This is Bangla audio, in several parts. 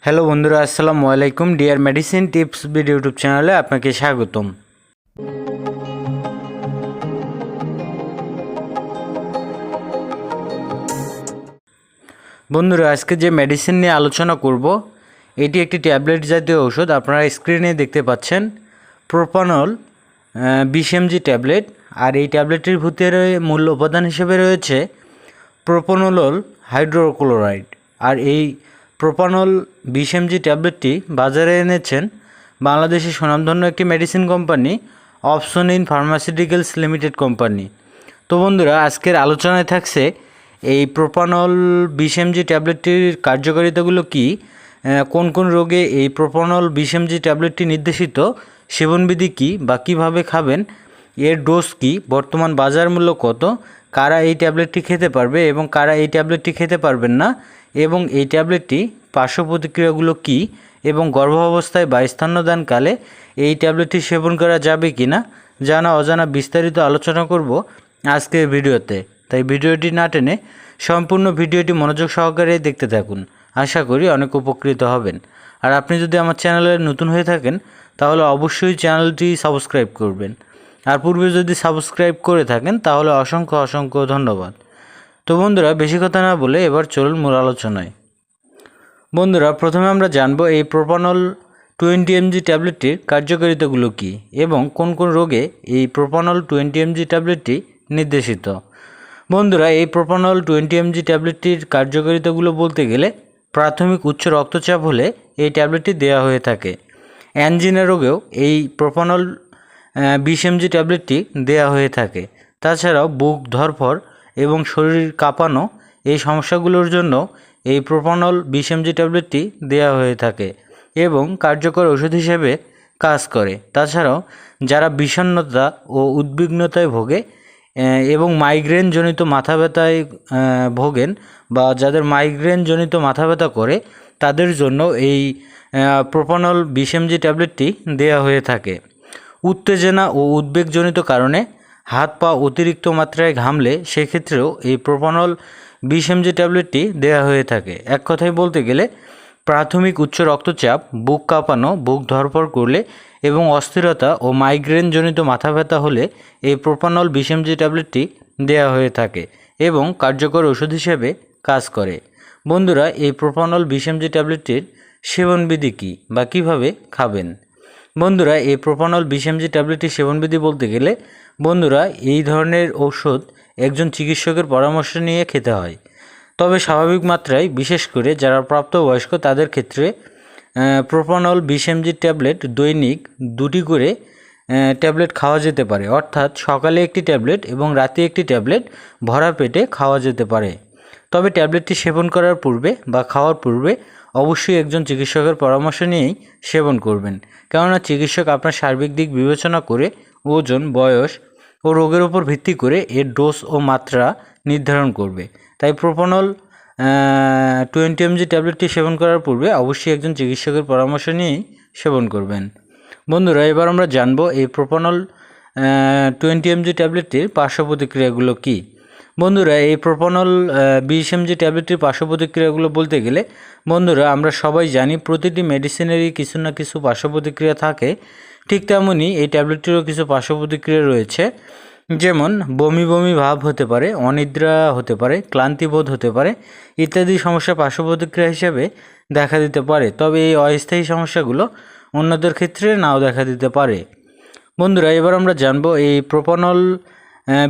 হ্যালো বন্ধুরা, আসসালামু আলাইকুম। Dear medicine tips video YouTube চ্যানেলে আপনাকে স্বাগতম। বন্ধুরা, আজকে যে মেডিসিন নিয়ে আলোচনা করব এটি একটি ট্যাবলেট জাতীয় ওষুধ। আপনারা স্ক্রিনে দেখতে পাচ্ছেন প্রোপানল 20 mg ট্যাবলেট। আর এই ট্যাবলেটটির ভিতরে মূল উপাদান হিসেবে রয়েছে প্রোপানোল হাইড্রোক্লোরাইড। আর এই প্রোপানল 20 mg ট্যাবলেটটি বাজারে এনেছেন বাংলাদেশের সুনামধন্য একটি medicine company option in pharmaceuticals limited company. তো বন্ধুরা, আজকের আলোচনায় থাকছে এই প্রোপানল 20 mg ট্যাবলেটটির কার্যকারিতাগুলো কী, কোন কোন রোগে এই প্রোপানল 20 mg ট্যাবলেটটি নির্দেশিত, সেবনবিধি কী বা কীভাবে খাবেন, এর ডোজ কী, বর্তমান বাজার মূল্য কত, কারা এই ট্যাবলেটটি খেতে পারবে এবং কারা এই ট্যাবলেটটি খেতে পারবেন না, এবং এই ট্যাবলেটটি পার্শ্ব প্রতিক্রিয়াগুলো কী, এবং গর্ভাবস্থায় বা স্তন্যদানকালে এই ট্যাবলেটটি সেবন করা যাবে কি না, জানা অজানা বিস্তারিত আলোচনা করব আজকের ভিডিওতে। তাই ভিডিওটি না টেনে সম্পূর্ণ ভিডিওটি মনোযোগ সহকারে দেখতে থাকুন। আশা করি অনেক উপকৃত হবেন। আর আপনি যদি আমার চ্যানেলে নতুন হয়ে থাকেন তাহলে অবশ্যই চ্যানেলটি সাবস্ক্রাইব করবেন। আর পূর্বে যদি সাবস্ক্রাইব করে থাকেন তাহলে অসংখ্য অসংখ্য ধন্যবাদ। তো বন্ধুরা, বেশি কথা না বলে এবার চলুন মূল আলোচনায়। বন্ধুরা, প্রথমে আমরা জানব এই প্রোপানল 20 mg ট্যাবলেটটির কার্যকারিতাগুলো কী এবং কোন কোন রোগে এই প্রোপানল 20 mg ট্যাবলেটটি নির্দেশিত। বন্ধুরা, এই প্রোপানল 20 mg ট্যাবলেটটির কার্যকারিতাগুলো বলতে গেলে প্রাথমিক উচ্চ রক্তচাপ হলে এই ট্যাবলেটটি দেওয়া হয়ে থাকে। অ্যানজিনা রোগেও এই প্রোপানল 20 mg ট্যাবলেটটি দেওয়া হয়ে থাকে। তাছাড়াও বুক ধড়ফড় এবং শরীর কাঁপানো এই সমস্যাগুলোর জন্য এই প্রোপানল 20 mg ট্যাবলেটটি দেওয়া হয়ে থাকে এবং কার্যকর ওষুধ হিসেবে কাজ করে। তাছাড়াও যারা বিষণ্ণতা ও উদ্বিগ্নতায় ভোগে এবং মাইগ্রেনজনিত মাথা ব্যথায় ভোগেন বা যাদের মাইগ্রেনজনিত মাথা ব্যথা করে তাদের জন্য এই প্রোপানল 20 mg ট্যাবলেটটি দেওয়া হয়ে থাকে। উত্তেজনা ও উদ্বেগজনিত কারণে হাত পা অতিরিক্ত মাত্রায় ঘামলে সেক্ষেত্রেও এই প্রোপানল 20 mg ট্যাবলেটটি দেওয়া হয়ে থাকে। এক কথায় বলতে গেলে প্রাথমিক উচ্চ রক্তচাপ, বুক কাঁপানো, বুক ধড়ফড় করলে এবং অস্থিরতা ও মাইগ্রেনজনিত মাথা ব্যথা হলে এই প্রোপানল 20 mg ট্যাবলেটটি দেওয়া হয়ে থাকে এবং কার্যকর ওষুধ হিসেবে কাজ করে। বন্ধুরা, এই প্রোপানল 20 mg ট্যাবলেটটির সেবনবিধি কী বা কীভাবে খাবেন। বন্ধুরা, এই প্রোপানল 20 mg ট্যাবলেটটি সেবনবিধি বলতে গেলে বন্ধুরা, এই ধরনের ঔষধ একজন চিকিৎসকের পরামর্শ নিয়ে খেতে হয়। তবে স্বাভাবিক মাত্রায়, বিশেষ করে যারা প্রাপ্তবয়স্ক তাদের ক্ষেত্রে প্রোপানল 20 mg ট্যাবলেট দৈনিক 2টি করে ট্যাবলেট খাওয়া যেতে পারে। অর্থাৎ সকালে একটি ট্যাবলেট এবং রাতে একটি ট্যাবলেট ভরা পেটে খাওয়া যেতে পারে। তবে ট্যাবলেটটি সেবন করার পূর্বে বা খাওয়ার পূর্বে অবশ্যই একজন চিকিৎসকের পরামর্শ নিয়েই সেবন করবেন, কেননা চিকিৎসক আপনার সার্বিক দিক বিবেচনা করে ওজন, বয়স ও রোগের উপর ভিত্তি করে এর ডোজ ও মাত্রা নির্ধারণ করবে। তাই প্রোপানল 20 mg ট্যাবলেটটি সেবন করার পূর্বে অবশ্যই একজন চিকিৎসকের পরামর্শ নিয়েই সেবন করবেন। বন্ধুরা, এবার আমরা জানব এই প্রোপানল 20 mg ট্যাবলেটটির পার্শ্ব প্রতিক্রিয়াগুলো কী। বন্ধুরা, এই প্রোপানল 20 mg ট্যাবলেটটির পার্শ্ব প্রতিক্রিয়াগুলো বলতে গেলে বন্ধুরা, আমরা সবাই জানি প্রতিটি মেডিসিনেরই কিছু না কিছু পার্শ্ব প্রতিক্রিয়া থাকে। ঠিক তেমনই এই ট্যাবলেটটিরও কিছু পার্শ্ব প্রতিক্রিয়া রয়েছে, যেমন বমি বমি ভাব হতে পারে, অনিদ্রা হতে পারে, ক্লান্তিবোধ হতে পারে ইত্যাদি সমস্যা পার্শ্ব প্রতিক্রিয়া হিসেবে দেখা দিতে পারে। তবে এই অস্থায়ী সমস্যাগুলো অন্যদের ক্ষেত্রে নাও দেখা দিতে পারে। বন্ধুরা, এবার আমরা জানব এই প্রোপানল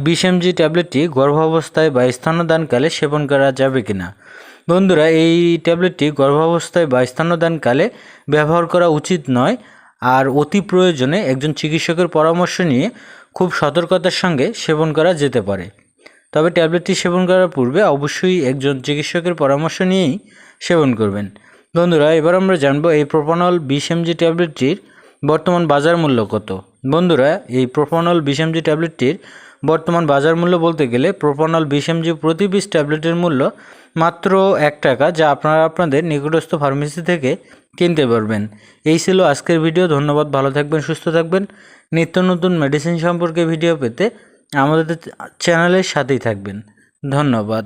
20 mg ট্যাবলেটটি গর্ভাবস্থায় বা স্তন্যদানকালে সেবন করা যাবে কিনা। বন্ধুরা, এই ট্যাবলেটটি গর্ভাবস্থায় বা স্তন্যদানকালে ব্যবহার করা উচিত নয়। আর অতি প্রয়োজনে একজন চিকিৎসকের পরামর্শ নিয়ে খুব সতর্কতার সঙ্গে সেবন করা যেতে পারে। তবে ট্যাবলেটটি সেবন করার পূর্বে অবশ্যই একজন চিকিৎসকের পরামর্শ নিয়েই সেবন করবেন। বন্ধুরা, এবার আমরা জানব এই প্রোপানল 20 mg ট্যাবলেটটির বর্তমান বাজার মূল্য কত। বন্ধুরা, এই প্রোপানল 20 mg ট্যাবলেটটির বর্তমান বাজার মূল্য বলতে গেলে প্রোপানল 20 mg প্রতি পিস ট্যাবলেটের মূল্য মাত্র 1 টাকা, যা আপনারা আপনাদের নিকটস্থ ফার্মেসি থেকে কিনতে পারবেন। এই ছিল আজকের ভিডিও। ধন্যবাদ। ভালো থাকবেন, সুস্থ থাকবেন। নিত্য নতুন মেডিসিন সম্পর্কে ভিডিও পেতে আমাদের চ্যানেলের সাথেই থাকবেন। ধন্যবাদ।